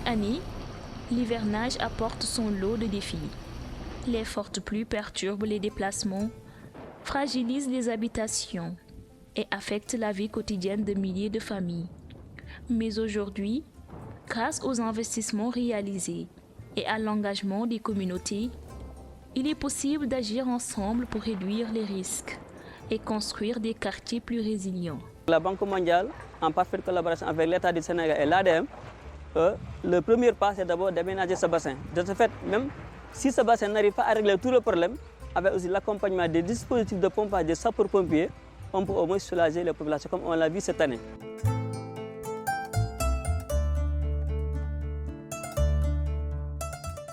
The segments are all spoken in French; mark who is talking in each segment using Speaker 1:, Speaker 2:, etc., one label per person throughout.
Speaker 1: année, l'hivernage apporte son lot de défis. Les fortes pluies perturbent les déplacements, fragilisent les habitations et affectent la vie quotidienne de milliers de familles. Mais aujourd'hui, grâce aux investissements réalisés et à l'engagement des communautés, il est possible d'agir ensemble pour réduire les risques et construire des quartiers plus résilients.
Speaker 2: La Banque mondiale, en parfaite collaboration avec l'État du Sénégal et l'ADM, le premier pas, c'est d'abord d'aménager ce bassin. De ce fait, même si ce bassin n'arrive pas à régler tout le problème, avec aussi l'accompagnement des dispositifs de pompage des sapeurs-pompiers, on peut au moins soulager les populations, comme on l'a vu cette année.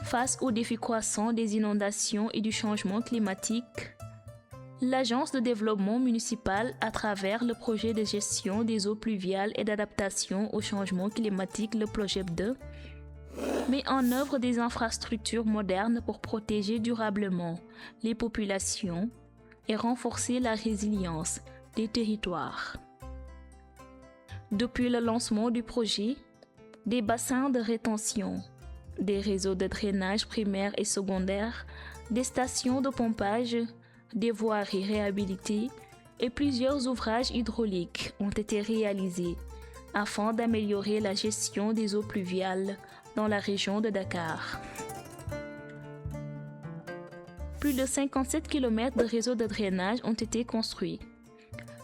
Speaker 1: Face aux défis croissants des inondations et du changement climatique, l'Agence de développement municipal, à travers le projet de gestion des eaux pluviales et d'adaptation au changement climatique, le projet 2, met en œuvre des infrastructures modernes pour protéger durablement les populations et renforcer la résilience des territoires. Depuis le lancement du projet, des bassins de rétention, des réseaux de drainage primaire et secondaire, des stations de pompage, des voiries réhabilitées et plusieurs ouvrages hydrauliques ont été réalisés afin d'améliorer la gestion des eaux pluviales dans la région de Dakar. Plus de 57 km de réseaux de drainage ont été construits.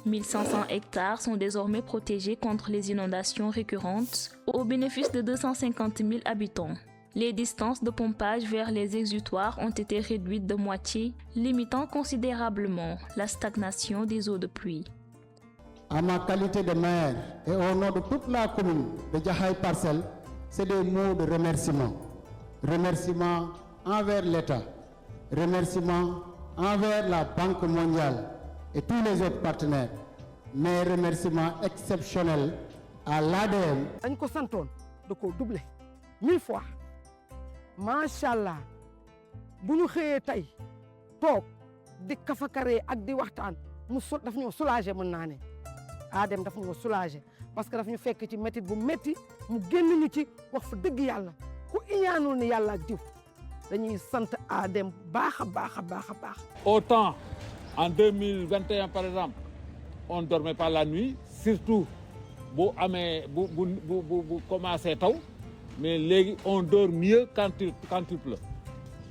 Speaker 1: 1500 hectares sont désormais protégés contre les inondations récurrentes au bénéfice de 250 000 habitants. Les distances de pompage vers les exutoires ont été réduites de moitié, limitant considérablement la stagnation des eaux de pluie.
Speaker 3: À ma qualité de maire et au nom de toute la commune de Jaxaay Parcelles, c'est des mots de remerciement. Remerciements envers l'État, remerciements envers la Banque mondiale et tous les autres partenaires, mais remerciements exceptionnels à l'ADM.
Speaker 4: dañ ko santoon da ko doublé 1000 fois. macha allah bu ñu xëyee tey toog di kafakaree ak di waxtaan daf ñoo soulager mën naa ne ADM daf ñoo soulager parce que daf ñu fekk ci métit bu métti mu génn ñu ci wax fa dëgg yàlla ku iñaanul ni yàlla ak diw dañuy sant ADM baax a baax a baax a baax.
Speaker 5: Autant en 2021 par exemple on ne dormait pas la nuit surtout bu commencé taw. Mais léegi on dort mieux quand il pleut.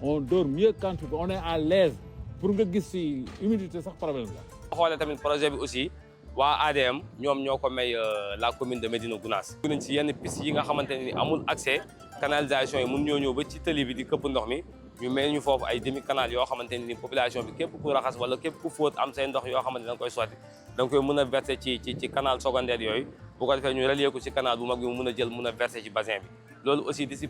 Speaker 5: On dort mieux quand il pleut. On est à l'aise pour nga gis ci humidité sax problème la.
Speaker 6: xoolee tamit projet bi aussi waa ADM ñoom ñoo ko may la commune de Médina Gounass. nañ ci yenn piste yi nga xamante ni amul accès canalisation yi mun ñoo ñëw ba ci tëli bi di këpp ndox mi ñu mel ñu foofu ay demi canal yoo xamante ni population bi képp ku raxas wala képp ku fóot am say ndox yoo xamante ni da nga koy sotti da nga koy mën a verser ci canal secondaire yooyu bu ko defee ñu relier ko ci canal bu mag bi mu mën a jël mën a verser ci bassin bi. loolu aussi di si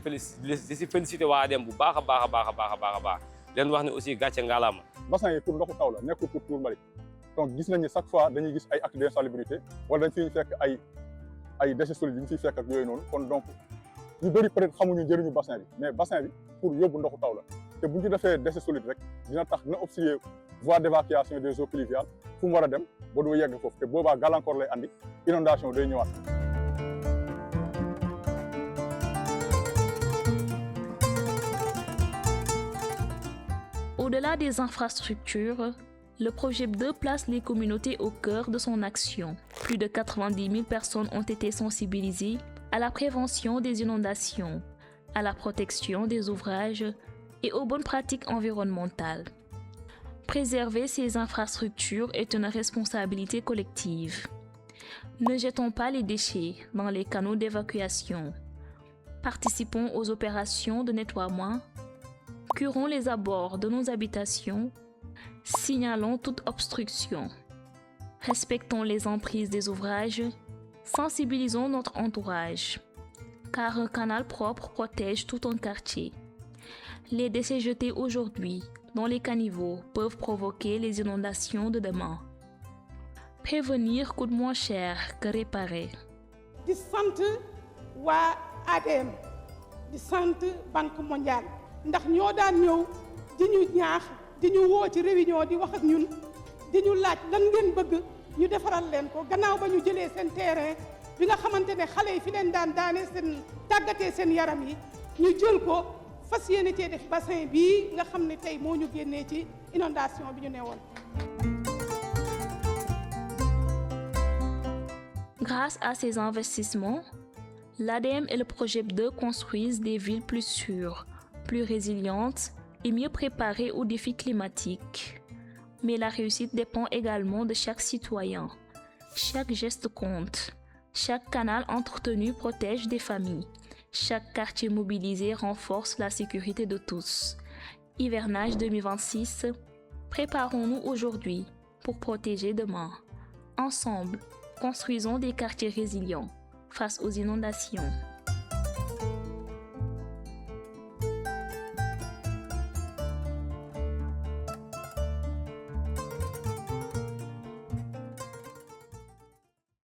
Speaker 6: félicité waa ADM bu baax a baax leen wax ne aussi gàcce ngalaama.
Speaker 7: bassin yi pour ndoxu taw la nekkul pour tuur mbalit donc gis nañ ne chaque fois dañuy gis ay actes d'insalubrité wala dañ fiy fekk ay déchets solides yi ñu fiy fekk ak yooyu noonu kon donc ñu bëri peut-être xamuñu njëriñu bassin bi mais bassin bi pour yóbbu ndoxu taw la te bu ñu ci defee déchets solides rek dina tax dina obstruer voie d'évacuation des eaux pluviales fu mu war a dem ba du yegg foofu te boobaa gàllankoor lay andi inondation day ñëwaat.
Speaker 1: Au-delà des infrastructures, le projet 2 place les communautés au cœur de son action. Plus de 90 000 personnes ont été sensibilisées à la prévention des inondations, à la protection des ouvrages et aux bonnes pratiques environnementales. Préserver ces infrastructures est une responsabilité collective. Ne jetons pas les déchets dans les canaux d'évacuation. Participons aux opérations de nettoiement. Curons les abords de nos habitations. Signalons toute obstruction. Respectons les emprises des ouvrages. Sensibilisons notre entourage. Car un canal propre protège tout un quartier. Les déchets jetés aujourd'hui dans les caniveaux peuvent provoquer les inondations de demain. Prévenir coûte moins cher que réparer.
Speaker 8: di sant waa ADM di sant Banque mondiale ndax ñoo daan ñëw di ñu ñaax di ñu woo ci réunion di wax ak ñun di ñu laaj lan ngeen bëgg ñu defaral leen ko gannaaw ba ñu jëlee seen terrain bi nga xamante ne xale yi fi leen daan daane seen tàggatee seen yaram yi ñu jël ko fas yéene cee def bassin bii nga xam ne tey moo ñu génnee ci inondation bi ñu newoon.
Speaker 1: Grâce à ces investissements, l'ADM et le Projet 2 construisent des villes plus sûres, plus résilientes et mieux préparées aux défis climatiques. Mais la réussite dépend également de chaque citoyen. Chaque geste compte. Chaque canal entretenu protège des familles. Chaque quartier mobilisé renforce la sécurité de tous. Hivernage 2026, préparons-nous aujourd'hui pour protéger demain. Ensemble, construisons des quartiers résilients face aux inondations.